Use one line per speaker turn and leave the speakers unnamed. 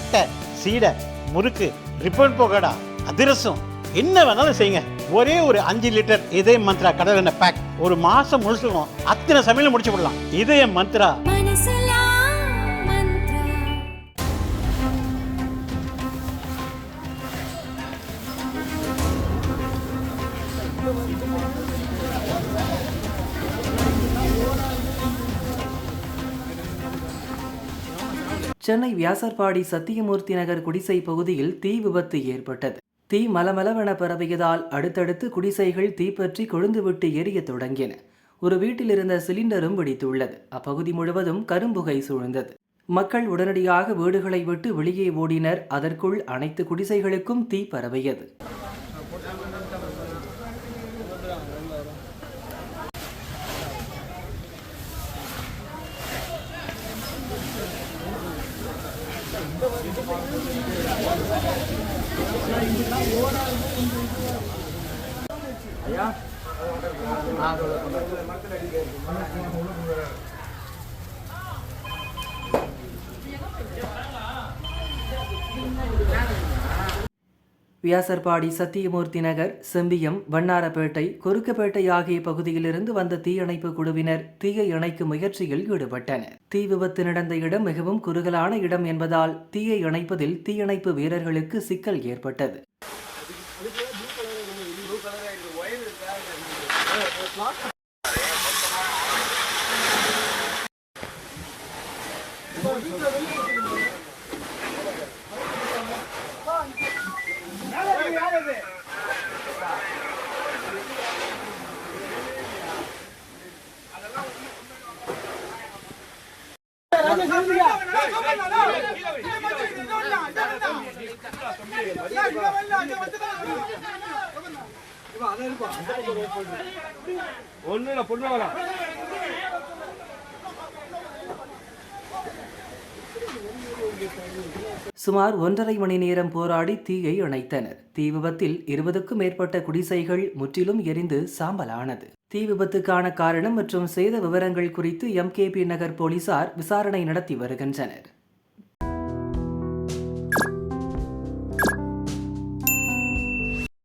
தட்டை, சீடை, முறுக்கு, ரிப்பன் பக்கோடா, அதிரசம், என்ன வேணாலும் செய்யுங்க. ஒரே ஒரு 5 லிட்டர் இதய மந்த்ரா கடல் எண்ணெய் பேக் ஒரு மாசம் முழுசுக்கும் அத்தனை சமையல் முடிச்சு விடலாம். இதய மந்த்ரா.
சென்னை வியாசர்பாடி சத்தியமூர்த்தி நகர் குடிசை பகுதியில் தீ விபத்து ஏற்பட்டது. தீ மலமளவென பரவியதால் அடுத்தடுத்து குடிசைகள் தீப்பற்றி கொழுந்துவிட்டு எரிய தொடங்கின. ஒரு வீட்டில் இருந்த சிலிண்டரும் வெடித்துள்ளது. அப்பகுதி முழுவதும் கரும்புகை சூழ்ந்தது. மக்கள் உடனடியாக வீடுகளை விட்டு வெளியே ஓடினர். அதற்குள் அனைத்து குடிசைகளுக்கும் தீ பரவியது. வியாசர்பாடி சத்தியமூர்த்தி நகர், செம்பியம், வண்ணாரப்பேட்டை, கொருக்கப்பேட்டை ஆகிய பகுதியிலிருந்து வந்த தீயணைப்பு குழுவினர் தீயை அணைக்கும் முயற்சியில் ஈடுபட்டனர். தீ விபத்து நடந்த இடம் மிகவும் குறுகலான இடம் என்பதால் தீயை அணைப்பதில் தீயணைப்பு வீரர்களுக்கு சிக்கல் ஏற்பட்டது. சுமார் 1.5 மணி நேரம் போராடி தீயை அணைத்தனர். தீ விபத்தில் 20க்கும் மேற்பட்ட குடிசைகள் முற்றிலும் எரிந்து சாம்பலானது. தீ விபத்துக்கான காரணம் மற்றும் சேத விவரங்கள் குறித்து MKP நகர் போலீசார் விசாரணை நடத்தி வருகின்றனர்.